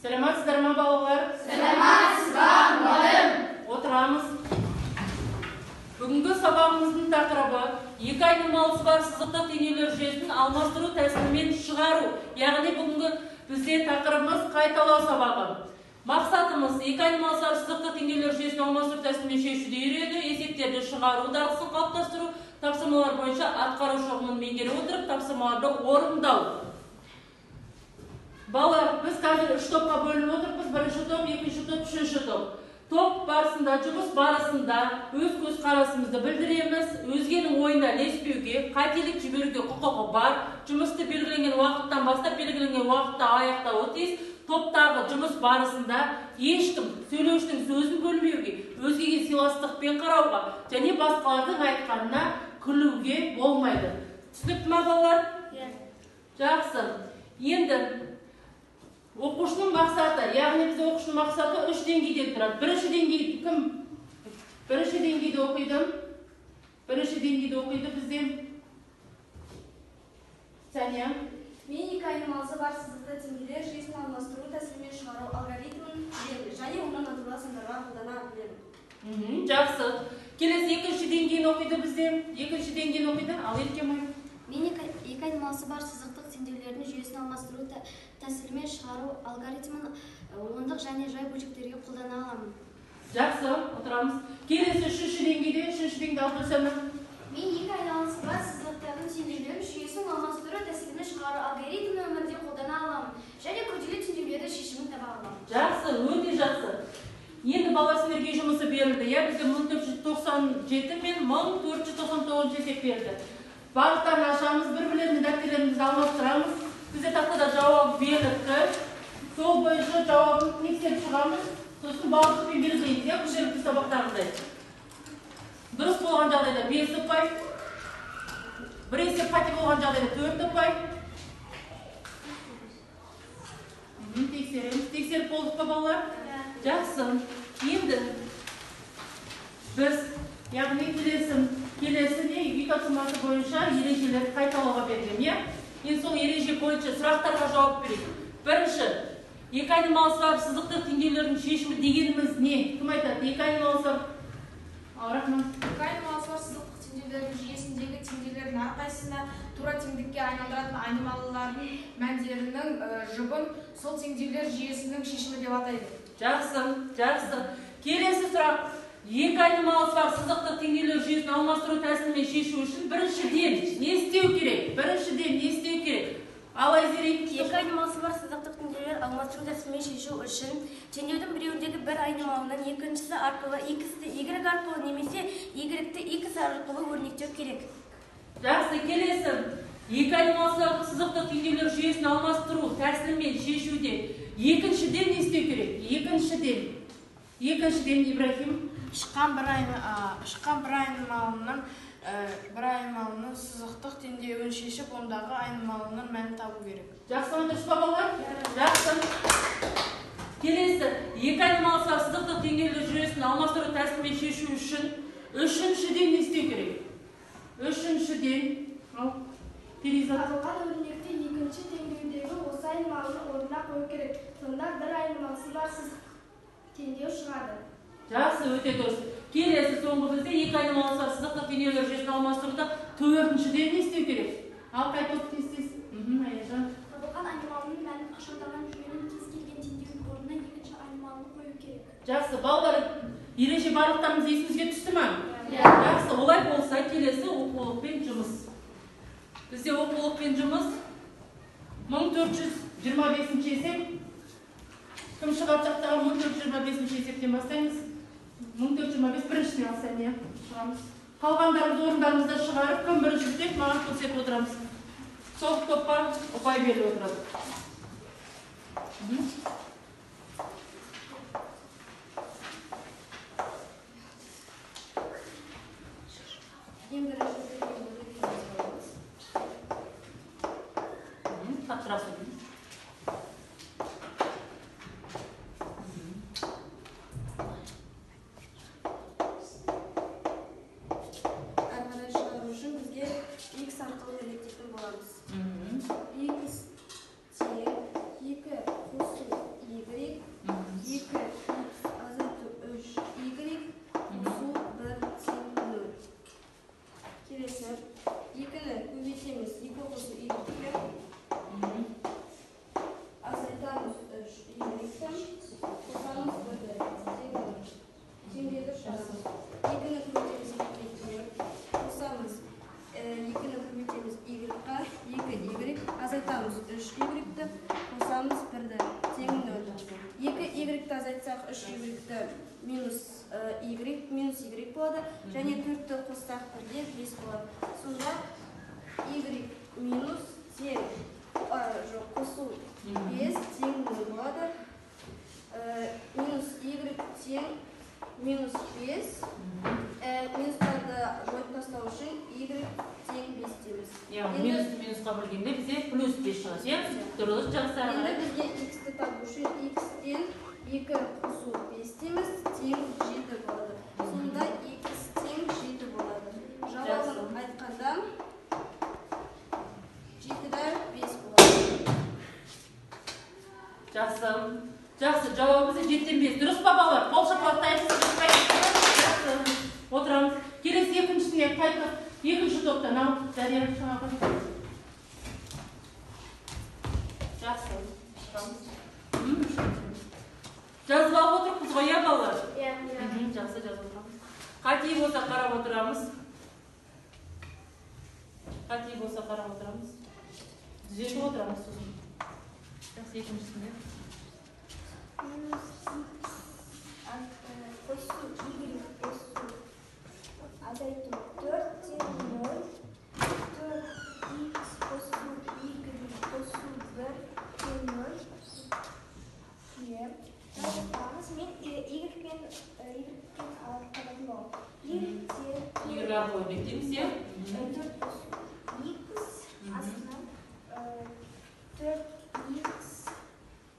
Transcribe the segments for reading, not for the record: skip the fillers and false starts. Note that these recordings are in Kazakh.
Selamsыздар ма балалар? Selamsız muallim. Отырамыз. Бүгінгі сабағымыздың тақырыбы екі айнымалысы бар сызықтық теңеулер жүйесін алмастыру тәсілімен шығару. Яғни бүгінгі бізде тақырыбымыз қайталау сабағы. Мақсатымыз екі айнымалысы бар сызықтық теңеулер жүйесін алмастыру тәсілімен шешуді үйрену, есептерді шығару дағдысын қалыптастыру, тапсырмалар бойынша атқарушы ұғымын меңгере отырып тапсырмаларды орындау. Балалар, біз қазір 3 топқа бөлініп отырмыз. Бірінші топ, екінші топ, үшінші топ. Топ барысында, жұмыс барысында өз көзқарасымызды білдіреміз, өзгенің ойына ілеспеуге, қателік жіберуге құқығы бар. Жұмысты белгіленген уақыттан бастап белгіленген уақытта аяқтауы тиіс. Топтағы жұмыс барысында ешкім сөйлеушінің сөзін бөлмеуге, өзгеге сыйластықпен қарауға және басқалардың айтқанына күлуге болмайды. Түсінікті ме балалар? Жақсы. Енді оқушының мақсаты, яғни бізде оқушының мақсаты 3 деңгейден тұрады. Бірінші деңгей кім? Бірінші деңгейде оқиды. Бірінші деңгейде оқиды бізде. Сәния. Мен екі айнымалысы бар сызықты теңеулер жүйесін алмастыру тәсілімен шығару алгоритмін және оны натурал сандарға қолдана білемін. Жақсы. Келесі екінші деңгейін оқиды бізде. Екінші деңгейін оқиды. Ал Еркемай. Мен екі айнымалысы бар сызықтық теңдеулердің жүйесін алмастыру тәсілімен шығару алгоритмін ондық және жай бөлшектерге қолдана аламын. Жақсы, отырамыз. Келесі үшінші деңгейде, алып өсемін. Мен екі айнымалысы бар сызықтардың теңдеулердің жүйесін алмастыру тәсілімен шығару алгоритмін өмірде қолдана аламын және күрделі теңдеулердің шешімін таба аламын. Жақсы, өте жақсы. Енді бала сіздерге жұмысы берілді. Бізге 1497 мен 1499 есеп берді. Барлықтарын ашамыз, бір-бірлерінің дәптерлерімізді алмастырамыз. Бізде тақтада жауап берілді. Сол бойынша жауабын тексеріп шығамыз. Сосын балдықпен белгілейміз, күнделікті сабақтарында. Дұрыс болған жағдайда 5 ұпай, бір есеп қате болған жағдайда 4 ұпай. Тексереміз. Тексеріп болдық па балалар? Жақсы. Енді біз, яғни келесі үй тапсырмасы бойынша ережелерді қайталауға берген. Енді сол ереже бойынша сұрақтарға жауап берейік. Бірінші, екі айнымалысы бар сызықтық теңдеулердің шешімі дегеніміз не? Кім айтады? Екі айнымалысы бар. Рахман. Екі айнымалысы бар сызықтық теңдеулердің жүйесіндегі теңдеулердің әрқайсысына тура теңдікке айналдыратын айнымалылардың мәндерінің жұбын сол теңдеулер жүйесінің шешімі деп атайды. Жақсы. Келесі сұрақ. Екі айнымалысы бар сызықтық теңдеулер жүйесін алмастыру тәсілімен шешу үшін біріншіден не істеу керек? Ал Айзерей. Екі айнымалысы бар сызықтық теңдеулер алмастыру тәсілімен шешу үшін теңдеудің біреуіндегі бір айнымалынан екіншісі арқылы x'ті y арқылы немесе y-ті x арқылы өрнектеу керек. Жақсы, келесі. Екі айнымалысы бар сызықтық теңдеулер жүйесін алмастыру тәсілімен шешуде екіншіден не істеу керек? Екіншіден Ибрахим. Шыққан бір айнымалының сызықтық теңдеуін шешіп, ондағы айнымалының мәнін табу керек. Жақсы, дұрыс па балалар? Жақсы. Келесі, екі айнымалысы бар сызықтық теңдеулер жүйесін алмастыру тәсілімен шешу үшін үшіншіден не істеу керек? Перизат. Аталған өрнекте екінші теңдеудегі осы айнымалының орнына қою керек. Сонда бір айнымалысы бар сызықтық теңдеу шығады. Жақсы, өте дұрыс. Келесі соңғы бізде екі айнымалысы бар сызықтық теңдеулер жүйесін алмастыруда төртіншіден не істеу керек? Ал қайтып тестесіз. Аяжан. Табылған айнымалының мәнін ықшамдаған жүйенің кез келген теңдеудің орнына екінші айнымалыны қою керек. Жақсы, балалар, ереже барлықтарымыз есімізге түсті ме? Жақсы, олай болса келесі оқулықпен жұмыс. Бізде оқулықпен жұмыс 1425 есеп. Кім шығап жақтаған 1425 есептен бастаймыз? 1425 біріншіден алсам, шығамыз. Қалғандарымыз орындарымызда шығарып, кім бірінші жүздеп, маған көрсетіп отырамыз. Сол топқа ұпай беріп отырады. Ең бірінші x арқылы өрнектейтін боламыз. x тең 2 қосу y Azaytamiz 3 y-ті қосамыз 1-ді теңдейді жазамыз. 2-ні көбейтеміз y-ге қосамыз 2-ні көбейтеміз y-ға 2y азайтамыз 3y-ті қосамыз 1-ді тең 0. 2y-ті азайтсақ 3y-ті минус y болады және 4-ті қоссақ 1-де 5 болады. Сонда y минус тең қосу 5 тең 0 болады. Минус y тең минус 5. Минустарды жойып тастау үшін y тең 5 дейміз. Минусқа бөлгенде бізде плюс 5 шығады. Дұрыс, жақсы. Енді бізге x-ті табу үшін x-тен 2 қосу 5 дейміз, тең 7 болады. Сонда x тең 7 болады. Жауабын айтқанда 7-ді 5 болады. Жақсы, жауабымыз 7-тен 5. Дұрыс па балалар? Қол шапалақтайсыз. Жақсы. Отырамыз. Келесі екіншісіне қайтып, екінші топтан алып, Дария шаға қойып. Жақсы. Жазып алып отырмыз ғой, балалар? Жақсы, жазып отырамыз. Қате болса қарап отырамыз. Түзетіп отырамыз сосын. Жақсы, екіншісіне. Қосу y қосу азайту 4 тең 0. 4x қосу y қосу 1 тең 0. Мен y-кен қалатын болады. Y-ға қойып бектеміз, 4 қосу x астынан 4x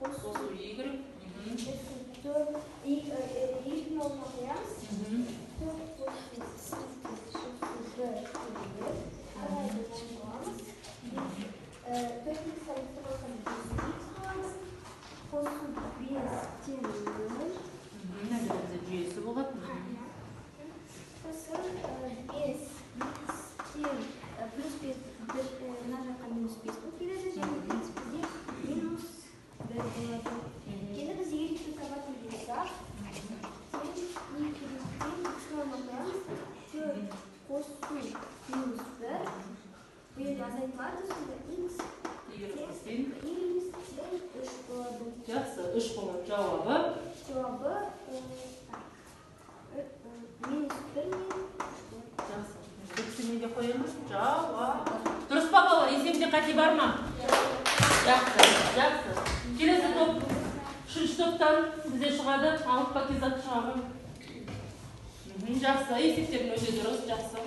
қосу Y. 4 y-дің орнына қоямыз. 4 қосу 1 аламыз. 4x салықты болсам 5x қоямыз. Қосу 5 тең 0. Жүйесі болады. Сосын 5x тең плюс 5 мына жаққа минус 5 болып келеді және бізде минус 1 болады. Енді біз y-ті табатын болсақ, тең x-ні орнына қоямыз. 4 қосу минус 1. Бұл жерде азайтылады, сонда x тең 3 болады. Жақсы, 3 болады. Жауабы минус 1 мен 3 болады. Жақсы. Көпсіне де қоямыз. Жауап. Дұрыс па балалар? Есемде қате бар ма? Жақсы. Келесі топ. Үшінші топтан бізде шығады. Алып пакизат шығады. Жақсы. Есептерін өте дұрыс. Жақсы.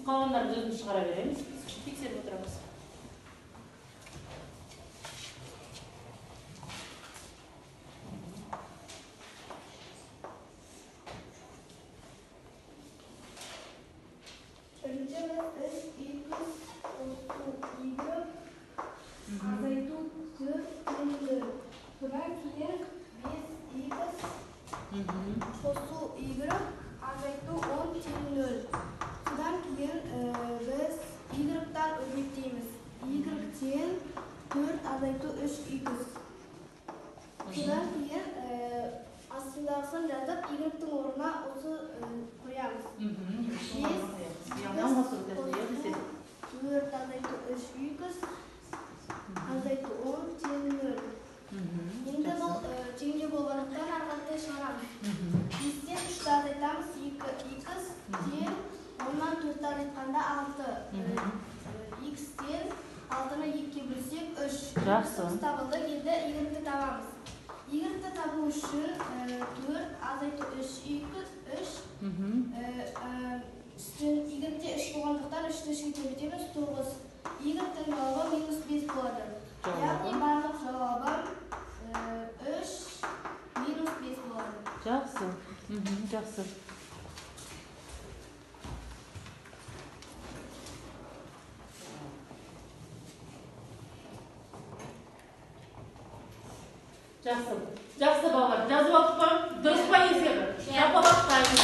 Қалғандарын өзіміз шығара береміз. Тексеріп отырамыз. Азайту 4 тең 0. Содан кейін 5x қосу y азайту 10 тең 0. Содан кейін біз y-тан өрнектейміз. Y тең 4 азайту 3x. Содан кейін астындағысын жазып, y-тің орнына осы қоямыз. 4 азайту 3x азайту 10 тең 0. Енді бұл теңде болғандықтан арқаттай шығарамыз. 5-тен 3-ті азайтамыз 2x тең 10-нан 4-ті азайтқанда 6. X-тен 6-ны 2-ге бөлсек 3. Жақсы. Табылды, енді y-ті табамыз. Y-ті табу үшін 4 азайту 3x 3. Y-те 3 болғандықтан 3-ті 3-ге көбейтеміз 9. Y-тің жауабы минус 5 болады. Яғни барлық жауабы 3 минус 5 болады. Жақсы. Жақсы. Жақсы балалар. Жазып алдық па? Дұрыс па есебі? Жапалақтаймыз.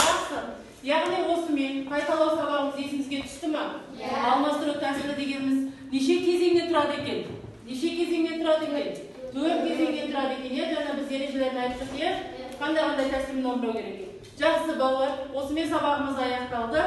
Жақсы. Яғни осымен қайталау сабағымыз есіңізге түсті ме? Алмастыру тәсілі дегеніміз неше кезеңнен тұрады екен? 4 кезеңнен тұрады екен. Жаңа біз ережелерін айттық, қандай тәсілмен орындау керек екен. Жақсы балалар, осымен сабағымыз аяқталды.